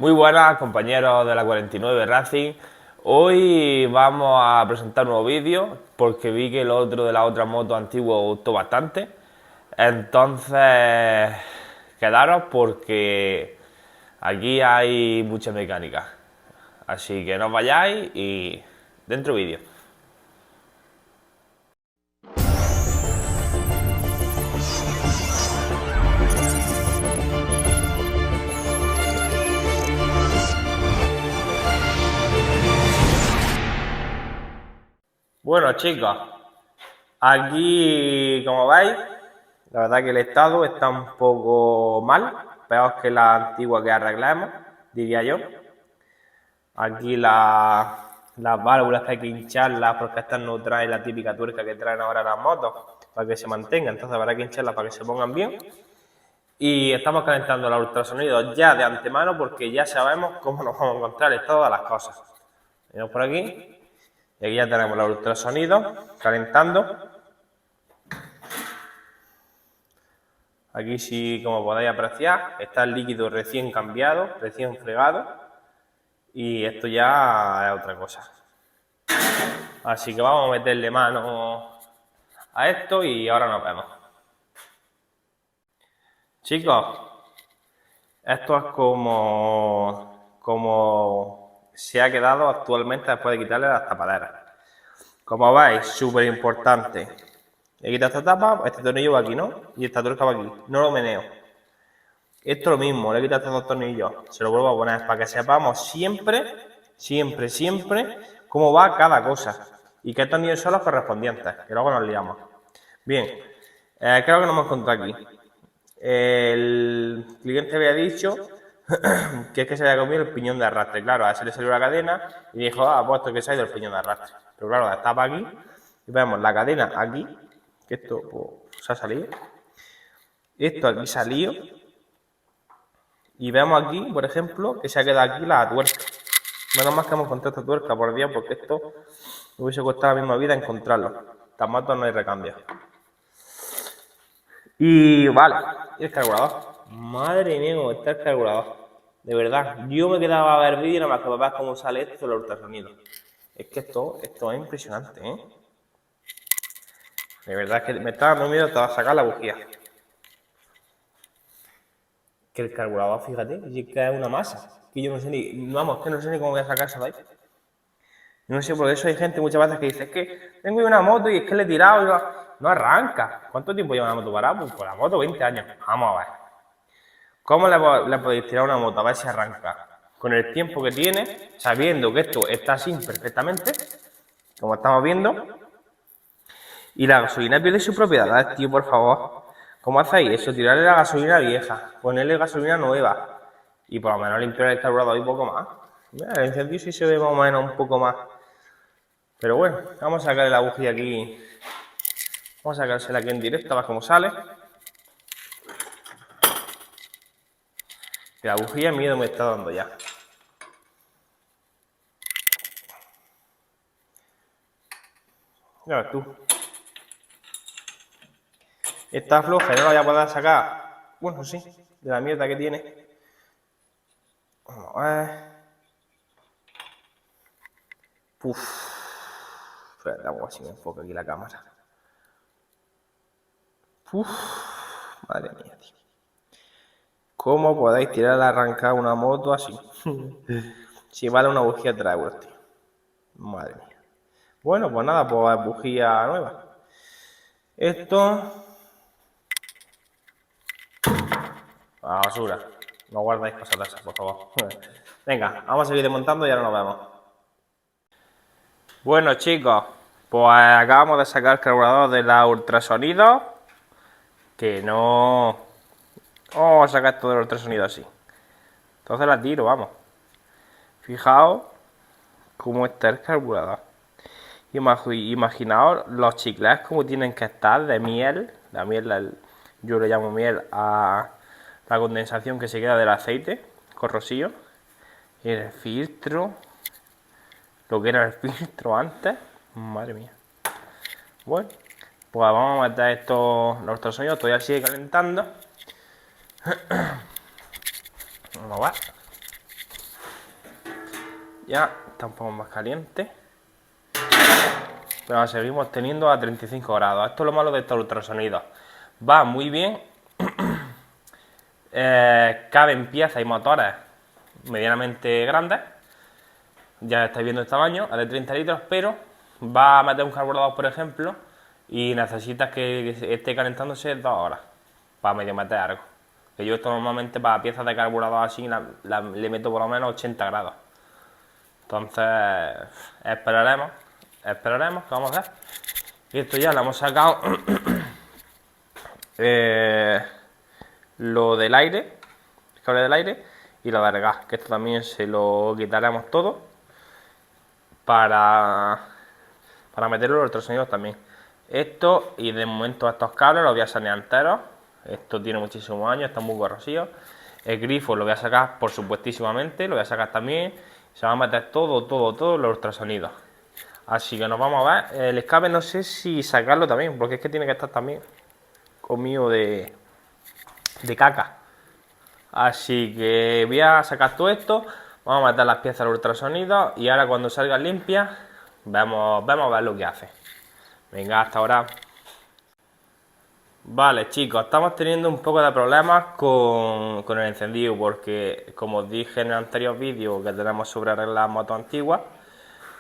Muy buenas compañeros de la 49 Racing. Hoy vamos a presentar un nuevo vídeo porque vi que el otro de la otra moto antigua gustó bastante. Entonces, quedaros porque aquí hay mucha mecánica. Así que no os vayáis y dentro vídeo. Bueno chicos, aquí como veis, la verdad que el estado está un poco mal, peor que la antigua que arreglamos, diría yo. Aquí las válvulas que hay que hincharlas porque estas no traen la típica tuerca que traen ahora las motos para que se mantengan, entonces habrá que hincharlas para que se pongan bien. Y estamos calentando los ultrasonidos ya de antemano porque ya sabemos cómo nos vamos a encontrar en todas las cosas. Venimos por aquí. Y aquí ya tenemos los ultrasonidos calentando. Aquí sí, como podéis apreciar, está el líquido recién cambiado, recién fregado. Y esto ya es otra cosa. Así que vamos a meterle mano a esto y ahora nos vemos. Chicos, esto es como se ha quedado actualmente después de quitarle las tapaderas. Como veis, súper importante. He quitado esta tapa, este tornillo va aquí, ¿no? Y esta tuerca va aquí. No lo meneo. Esto es lo mismo, le he quitado estos dos tornillos. Se lo vuelvo a poner para que sepamos siempre cómo va cada cosa. Y qué tornillos son los correspondientes, que luego nos liamos. Bien, creo que nos hemos encontrado aquí. El cliente había dicho que es que se había comido el piñón de arrastre. Claro, a ese le salió la cadena y dijo, puesto que se ha ido el piñón de arrastre. Pero claro, la tapa aquí y vemos la cadena aquí, que esto pues, se ha salido. Esto aquí salió. Y vemos aquí, por ejemplo, que se ha quedado aquí la tuerca. Menos mal que hemos encontrado esta tuerca, por Dios, porque esto me hubiese costado la misma vida encontrarlo. Estas motos no hay recambio. Y vale, y el carburador. Madre mía, cómo está el carburador. De verdad, yo me quedaba a ver vídeo nada más que para ver cómo sale esto del ultrasonido. Es que esto es impresionante, ¿eh? De verdad que me está dando miedo hasta sacar la bujía. Que el carburador, fíjate, es que es una masa. Que yo no sé ni, vamos, que no sé ni cómo voy a sacárselo ahí. No sé, por eso hay gente muchas veces que dice, es que tengo una moto y es que le he tirado y no arranca. ¿Cuánto tiempo lleva una moto parada? Pues por la moto 20 años. Vamos a ver. ¿Cómo le podéis tirar una moto a ver si arranca? Con el tiempo que tiene, sabiendo que esto está así perfectamente, como estamos viendo, y la gasolina pierde sus propiedades, tío, por favor. ¿Cómo hacéis eso? Tirarle la gasolina vieja, ponerle gasolina nueva y por lo menos limpiar el carburador un poco más. Mira, el incendio sí se ve más o menos un poco más. Pero bueno, vamos a sacarle la bujía aquí. Vamos a sacársela aquí en directo a ver cómo sale. Que la bujía miedo me está dando ya. Ya ves tú. Está floja y no la voy a poder sacar. Bueno, sí, de la mierda que tiene. Vamos a ver. Puf. Espera, vamos a ver si me enfoca aquí la cámara. Uf, madre mía, tío. ¿Cómo podéis tirar a arrancar una moto así? Si vale una bujía 3 euros, tío. Madre mía. Bueno, pues nada, pues bujía nueva. Esto a la basura. No guardáis cosas de esas, por favor. Venga, vamos a seguir desmontando y ahora nos vemos. Bueno, chicos, pues acabamos de sacar el carburador de la ultrasonido. Que no... Vamos a sacar todo el ultrasonido así. Entonces la tiro, vamos. Fijaos cómo está el carburador. Imaginaos los chicles como tienen que estar de miel. La miel, yo le llamo miel a la condensación que se queda del aceite con rocío. Y el filtro, lo que era el filtro antes. Madre mía. Bueno, pues vamos a meter estos, los ultrasonidos. Todavía sigue calentando. Vamos a ver. Ya está un poco más caliente. Pero seguimos teniendo a 35 grados. Esto es lo malo de estos ultrasonidos. Va muy bien. Caben piezas y motores medianamente grandes. Ya estáis viendo el tamaño, es de 30 litros, pero va a meter un carburador, por ejemplo, y necesitas que esté calentándose 2 horas para medio meter algo. Que yo esto normalmente para piezas de carburador así le meto por lo menos 80 grados. Entonces, esperaremos que vamos a hacer. Y esto ya lo hemos sacado lo del aire, el cable del aire y lo del gas, que esto también se lo quitaremos todo para meterlo en los ultrasonidos también. Esto y de momento estos cables los voy a sanear enteros. Esto tiene muchísimos años, está muy corrosivo. El grifo lo voy a sacar por supuestísimamente, lo voy a sacar también. Se va a meter todo los ultrasonidos. Así que nos vamos a ver. El escape no sé si sacarlo también, porque es que tiene que estar también conmigo de caca. Así que voy a sacar todo esto. Vamos a meter las piezas al ultrasonido y ahora cuando salgan limpias vamos a ver lo que hace. Venga, hasta ahora. Vale, chicos, estamos teniendo un poco de problemas con el encendido porque, como os dije en el anterior vídeo que tenemos sobre arreglar motos antiguas,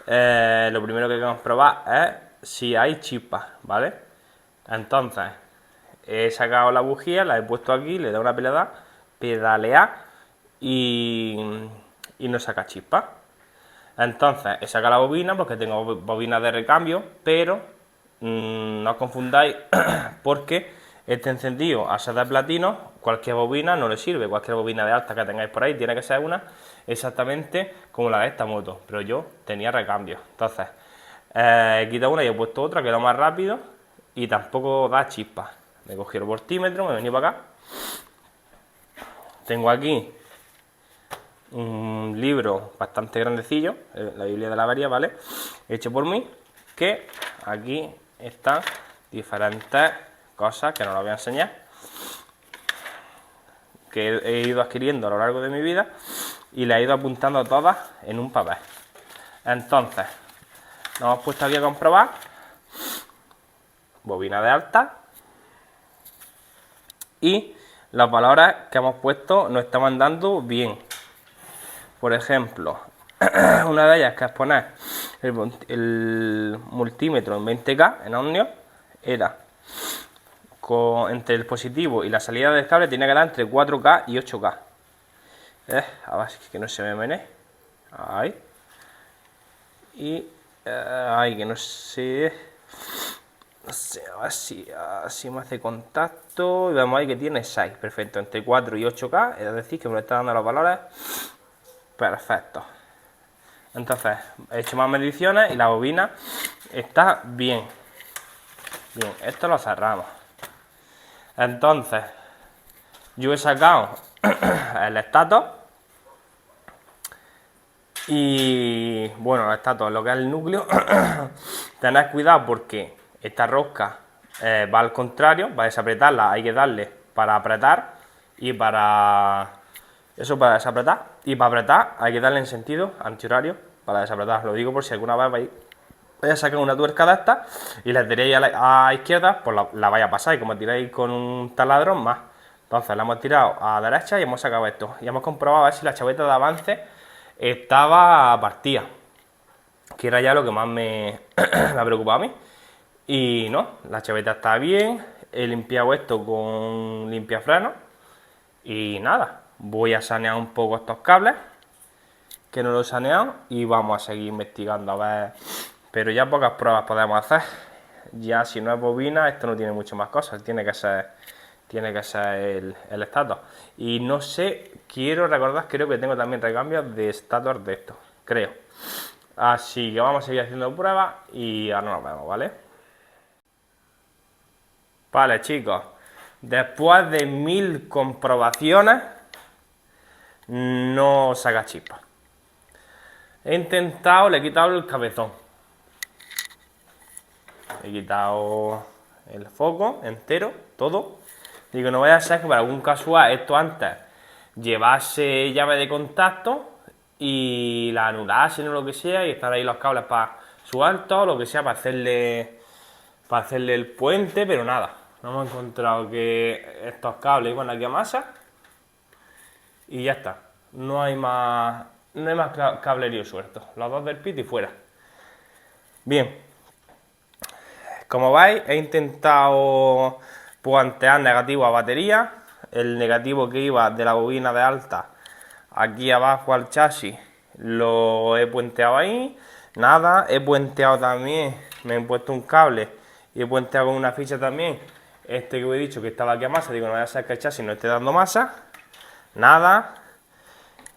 lo primero que queremos probar es si hay chispas, ¿vale? Entonces, he sacado la bujía, la he puesto aquí, le he dado una pedalear y no saca chispas. Entonces, he sacado la bobina porque tengo bobina de recambio, pero no os confundáis porque este encendido, al ser de platino, cualquier bobina no le sirve. Cualquier bobina de alta que tengáis por ahí tiene que ser una exactamente como la de esta moto, pero yo tenía recambio. Entonces, he quitado una y he puesto otra que es lo más rápido y tampoco da chispas. Me he cogido el voltímetro, me he venido para acá. Tengo aquí un libro bastante grandecillo, la Biblia de la avería, ¿vale? Hecho por mí, que aquí están diferentes cosas que no las voy a enseñar, que he ido adquiriendo a lo largo de mi vida y las he ido apuntando todas en un papel. Entonces, nos hemos puesto aquí a comprobar. Bobina de alta. Y los valores que hemos puesto nos están mandando bien. Por ejemplo, una de ellas, que es poner el multímetro en 20K en ohmios, era entre el positivo y la salida del cable tiene que dar entre 4K y 8K. A ver, que no se me menee. Ahí. Y ahí, que no sé. No sé, a ver si me hace contacto. Y vemos ahí que tiene 6. Perfecto, entre 4 y 8K. Es decir, que me está dando los valores perfectos. Entonces, he hecho más mediciones y la bobina está bien. Bien, esto lo cerramos. Entonces, yo he sacado el estator. Y bueno, el estator, lo que es el núcleo. Tened cuidado porque esta rosca va al contrario, va a desapretarla, hay que darle para apretar y para eso, para desapretar, y para apretar hay que darle en sentido antihorario para desapretar. Lo digo por si alguna vez vais a sacar una tuerca de esta y la tiréis a izquierda, pues la vais a pasar, y como tiráis con un taladro más. Entonces la hemos tirado a derecha y hemos sacado esto y hemos comprobado a ver si la chaveta de avance estaba partida, que era ya lo que más me ha preocupado a mí. Y no, la chaveta está bien. He limpiado esto con limpiafreno y nada, voy a sanear un poco estos cables que no lo he saneado y vamos a seguir investigando a ver, pero ya pocas pruebas podemos hacer. Ya si no es bobina, esto no tiene mucho más cosas, tiene que ser el estator. Y no sé, quiero recordar, creo que tengo también recambios de estator de esto, creo. Así que vamos a seguir haciendo pruebas y ahora nos vemos, ¿vale? Vale, chicos, después de 1000 comprobaciones no saca chispa. He intentado, le he quitado el cabezón, he quitado el foco entero, todo. Digo, no vaya a ser que por algún casual esto antes llevase llave de contacto y la anulasen o lo que sea, y estar ahí los cables para su alto, o lo que sea, para hacerle el puente, pero nada, no hemos encontrado que estos cables iban aquí a masa y ya está, no hay más cablerío suelto, los dos del pit y fuera. Bien, como veis he intentado puantear negativo a batería, el negativo que iba de la bobina de alta aquí abajo al chasis lo he puenteado ahí, nada, he puenteado también, me he puesto un cable y he puenteado con una ficha también este que os he dicho que estaba aquí a masa, digo no vaya a ser que el chasis no esté dando masa, nada,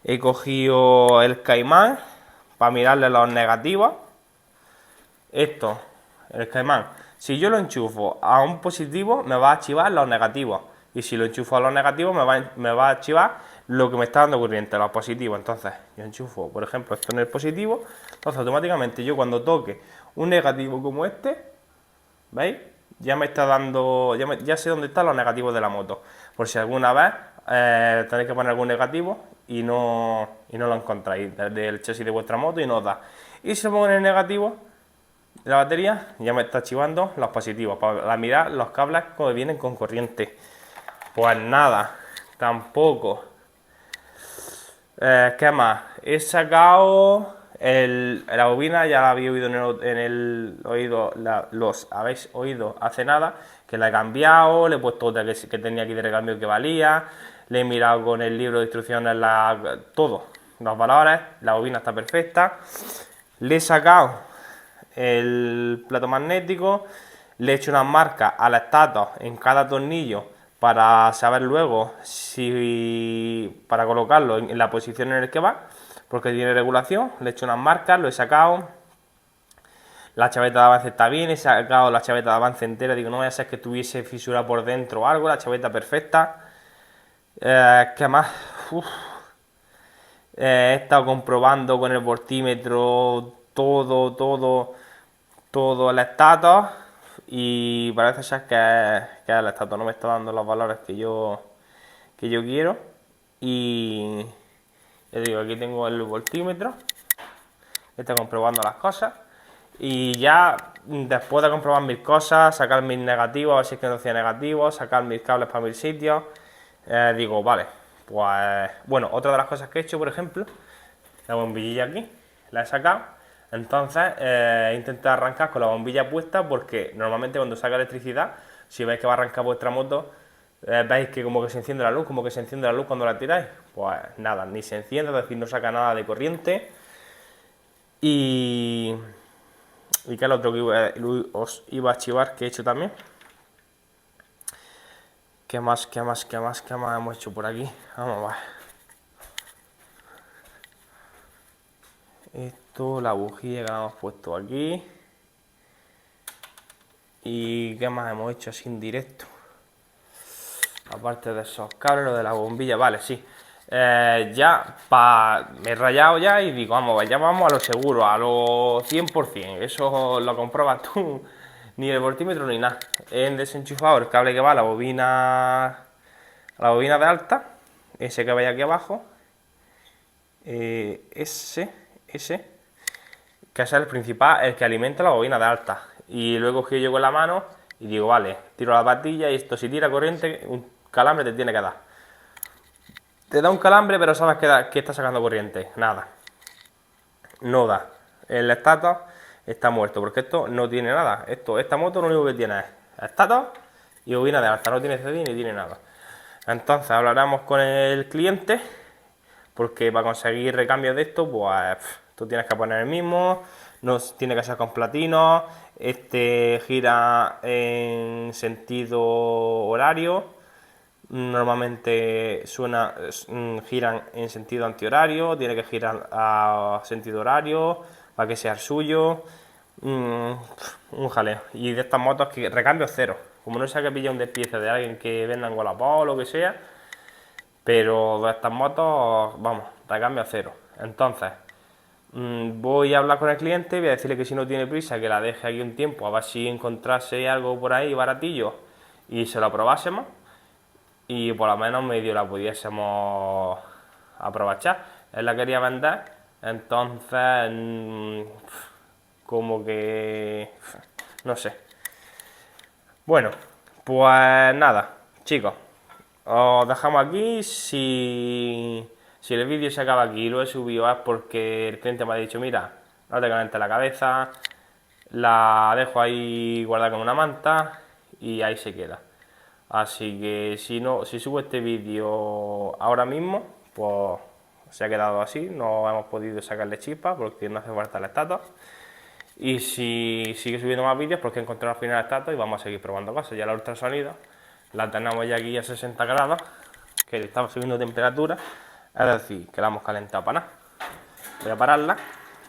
he cogido el caimán para mirarle los negativos, esto, el caimán, si yo lo enchufo a un positivo me va a archivar los negativos, y si lo enchufo a los negativos me va a archivar lo que me está dando corriente, los positivos. Entonces yo enchufo, por ejemplo, esto en el positivo, entonces automáticamente yo cuando toque un negativo como este, ¿veis? Ya me está dando, ya sé dónde están los negativos de la moto, por si alguna vez tenéis que poner algún negativo y no lo encontráis desde el chasis de vuestra moto y no os da. Y si lo pongo en el negativo de la batería, ya me está archivando los positivos, para mirar los cables que vienen con corriente. Pues nada, tampoco. ¿Qué más? He sacado la bobina, ya la había oído en el oído, los habéis oído hace nada, que la he cambiado, le he puesto otra que tenía aquí de recambio que valía, le he mirado con el libro de instrucciones todos los valores, la bobina está perfecta, le he sacado el plato magnético, le he hecho unas marcas a la estatua en cada tornillo para saber luego para colocarlo en la posición en la que va, porque tiene regulación. Le he hecho unas marcas, lo he sacado, la chaveta de avance está bien, he sacado la chaveta de avance entera, digo no vaya a ser que tuviese fisura por dentro o algo, la chaveta perfecta. ¿Qué más? He estado comprobando con el voltímetro todo el estatus y parece ser que el estatus no me está dando los valores que yo quiero. Y ya digo, aquí tengo el voltímetro, estoy comprobando las cosas y ya después de comprobar mis cosas, sacar mis negativos, a ver si es que no hacía negativos, sacar mis cables para mis sitios, digo, vale, pues bueno, otra de las cosas que he hecho, por ejemplo, la bombillilla aquí, la he sacado, entonces he intentado arrancar con la bombilla puesta porque normalmente cuando saca electricidad, si veis que va a arrancar vuestra moto, veis que como que se enciende la luz, como que se enciende la luz cuando la tiráis, pues nada, ni se enciende, es decir, no saca nada de corriente. Y que es lo otro que os iba a archivar que he hecho también. ¿Qué más hemos hecho por aquí? Vamos a ver. Esto, la bujía que hemos puesto aquí. ¿Y qué más hemos hecho así en directo? Aparte de esos cables, lo de la bombilla, vale, sí. Ya me he rayado ya y digo, vamos, ya vamos a lo seguro, a lo 100%. Eso lo compruebas tú, ni el voltímetro ni nada. He desenchufado el cable que va a la bobina de alta, ese que veis aquí abajo, ese, que es el principal, el que alimenta la bobina de alta. Y luego que yo con la mano y digo, vale, tiro la patilla y esto si tira corriente, un calambre te tiene que dar. Te da un calambre, pero sabes que está sacando corriente. Nada. No da. El estator está muerto, porque esto no tiene nada. Esta moto lo único que tiene es estator y bobina de alta. No tiene CD ni tiene nada. Entonces hablaremos con el cliente, porque para conseguir recambios de esto, pues tú tienes que poner el mismo. No tiene que ser con platino. Este gira en sentido horario. Normalmente giran en sentido antihorario, tiene que girar a sentido horario para que sea el suyo. Un jaleo. Y de estas motos que recambio cero. Como no sé que pilla un despiece de alguien que venda en Wallapop o lo que sea, pero de estas motos, vamos, recambio cero. Entonces, voy a hablar con el cliente, voy a decirle que si no tiene prisa, que la deje aquí un tiempo, a ver si encontrase algo por ahí baratillo y se lo probásemos. Y por lo menos medio la pudiésemos aprovechar. Él la quería vender Entonces, como que... no sé. Bueno, pues nada, chicos. Os dejamos aquí. Si el vídeo se acaba aquí y lo he subido es porque el cliente me ha dicho, mira, no te calientes la cabeza, la dejo ahí guardada con una manta y ahí se queda. Así que si subo este vídeo ahora mismo, pues se ha quedado así, no hemos podido sacarle chispa porque no hace falta la estatua. Y si sigue subiendo más vídeos, porque he encontrado al final la estatua y vamos a seguir probando cosas. Ya el ultrasonido la tenemos ya aquí a 60 grados, que le estamos subiendo temperatura, es decir, que la hemos calentado para nada. Voy a pararla,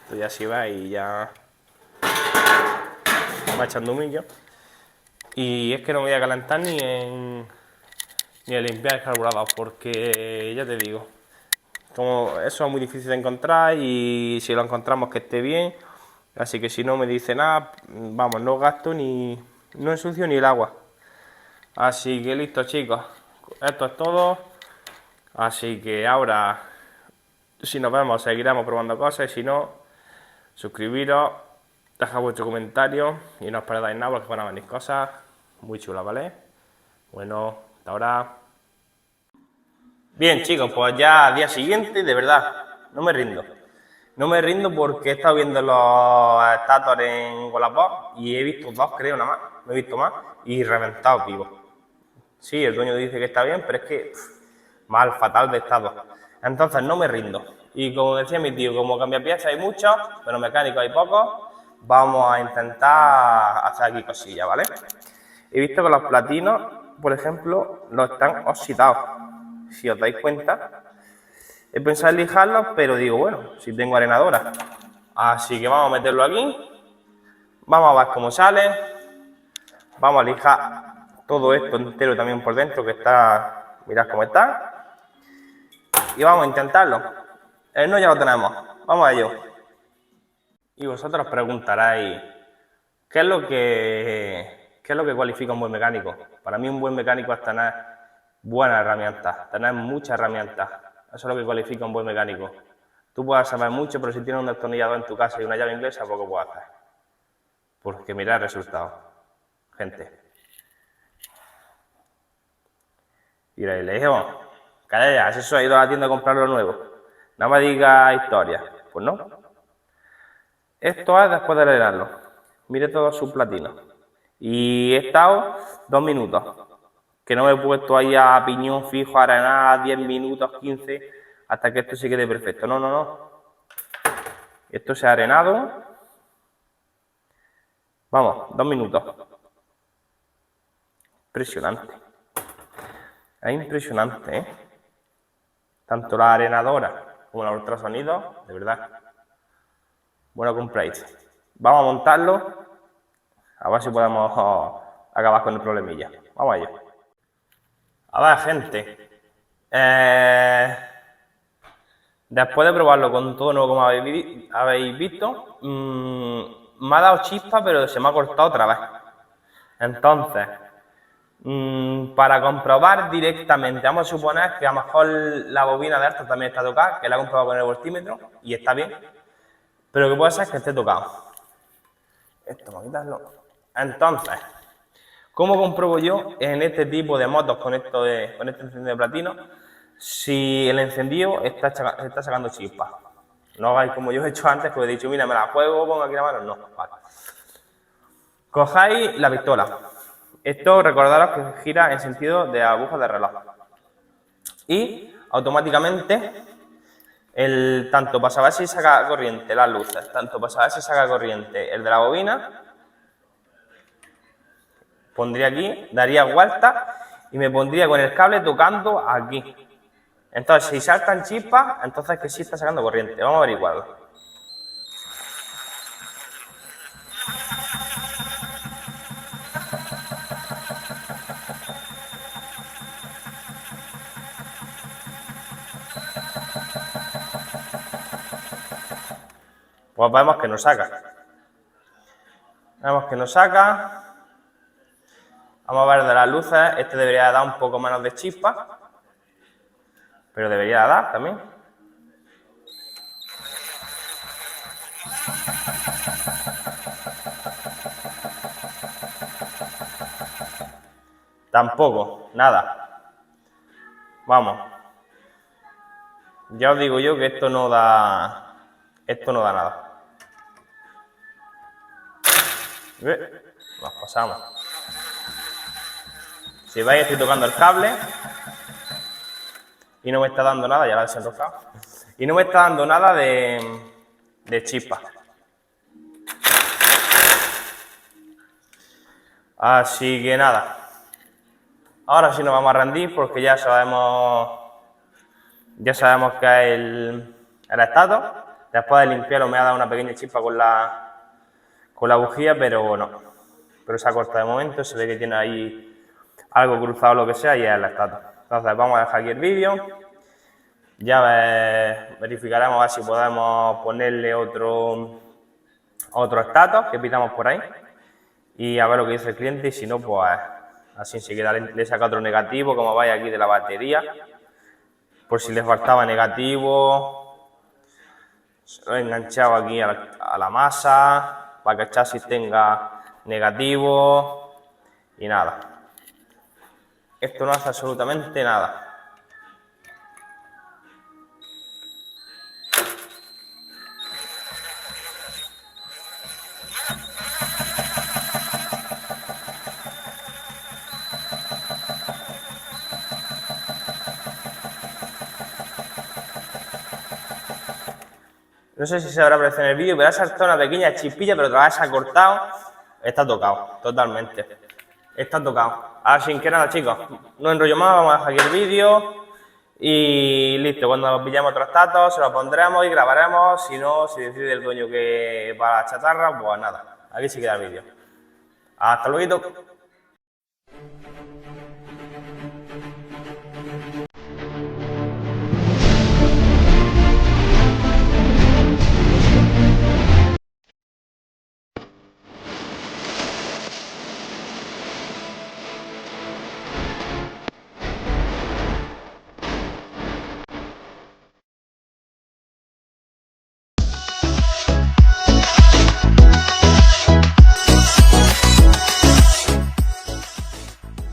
pues ya si veis ya va echando humillo. Y es que no me voy a calentar ni a limpiar el carburador, porque ya te digo, como eso es muy difícil de encontrar y si lo encontramos que esté bien, así que si no me dice nada, vamos, no gasto ni, no ensucio ni el agua. Así que listo, chicos, esto es todo. Así que ahora, si nos vemos, seguiremos probando cosas y si no, suscribiros, dejad vuestro comentario y no os perdáis nada porque van a venir cosas muy chulas, ¿vale? Bueno, hasta ahora. Bien, chicos, pues ya día siguiente, de verdad, no me rindo. No me rindo porque he estado viendo los estatos en Wallapop y he visto dos, creo, nada más, no he visto más, y reventados vivos. Sí, el dueño dice que está bien, pero es que mal, fatal de estado. Entonces no me rindo. Y como decía mi tío, como cambiapiezas hay muchos, pero mecánicos hay pocos, vamos a intentar hacer aquí cosillas, ¿vale? He visto que los platinos, por ejemplo, los están oxidados. Si os dais cuenta, he pensado en lijarlos, pero digo, bueno, si tengo arenadora. Así que vamos a meterlo aquí. Vamos a ver cómo sale. Vamos a lijar todo esto entero también por dentro, que está, mirad cómo está. Y vamos a intentarlo. El no ya lo tenemos. Vamos a ello. Y vosotros preguntaréis, ¿qué es lo que cualifica un buen mecánico? Para mí un buen mecánico es tener buenas herramientas, tener muchas herramientas. Eso es lo que cualifica un buen mecánico. Tú puedes saber mucho, pero si tienes un destornillador en tu casa y una llave inglesa, poco puedes hacer. Porque mirad el resultado, gente. Y le dije, bueno, calla ya, si eso ha ido a la tienda a comprar lo nuevo. No me diga historia. Pues no. Esto es después de arenarlo. Mire todo su platino. Y he estado 2 minutos. Que no me he puesto ahí a piñón fijo a arenar 10 minutos, 15, hasta que esto se quede perfecto. No, no, no. Esto se ha arenado. Vamos, 2 minutos. Impresionante. Es impresionante, ¿eh? Tanto la arenadora como el ultrasonido, de verdad. Bueno, compráis. Vamos a montarlo. A ver si podemos acabar con el problemilla. Vamos a ello. A ver, gente. Después de probarlo con todo nuevo como habéis visto, me ha dado chispa, pero se me ha cortado otra vez. Entonces, para comprobar directamente, vamos a suponer que a lo mejor la bobina de esto también está tocada, que la he comprobado con el voltímetro y está bien, pero que puede ser que esté tocado. Esto, vamos a quitarlo. Entonces, ¿cómo compruebo yo en este tipo de motos con este encendido de platino si el encendido está sacando chispas? No hagáis como yo he hecho antes, que os he dicho, mira, me la juego, pongo aquí la mano. No, vale. Cojáis la pistola. Esto recordaros que gira en sentido de aguja de reloj. Y automáticamente, tanto para saber si saca corriente las luces, tanto para saber si saca corriente el de la bobina, pondría aquí, daría vuelta y me pondría con el cable tocando aquí. Entonces, si saltan chispas, entonces que sí está sacando corriente. Vamos a averiguarlo. Pues vemos que no saca. Vemos que no saca. Vamos a ver de las luces. Este debería dar un poco menos de chispa. Pero debería dar también. Tampoco, nada. Vamos. Ya os digo yo que esto no da nada. Nos pasamos. Si veis, estoy tocando el cable y no me está dando nada, ya lo he desenroscado. Y no me está dando nada de chispa. Así que nada. Ahora sí nos vamos a rendir porque ya sabemos que es el estato. Después de limpiarlo me ha dado una pequeña chispa con la bujía, pero no. Pero se ha cortado de momento, se ve que tiene ahí algo cruzado o lo que sea y es el estato. Entonces vamos a dejar aquí el vídeo. Ya verificaremos a ver si podemos ponerle otro estato que pidamos por ahí. Y a ver lo que dice el cliente y si no, pues así enseguida le saca otro negativo, como veis aquí de la batería. Por si les faltaba negativo. Se lo he enganchado aquí a la masa para que el chasis tenga negativo y nada. Esto no hace absolutamente nada. No sé si se habrá aparecido en el vídeo, pero ha saltado una pequeña chispilla, pero otra vez se ha cortado. Está tocado, totalmente. Está tocado. Así que nada, chicos, no enrollo más, vamos a dejar aquí el vídeo. Y listo, cuando pillamos otros estatos se los pondremos y grabaremos. Si no, si decide el dueño que para la chatarra, pues nada, aquí se queda el vídeo. Hasta luego.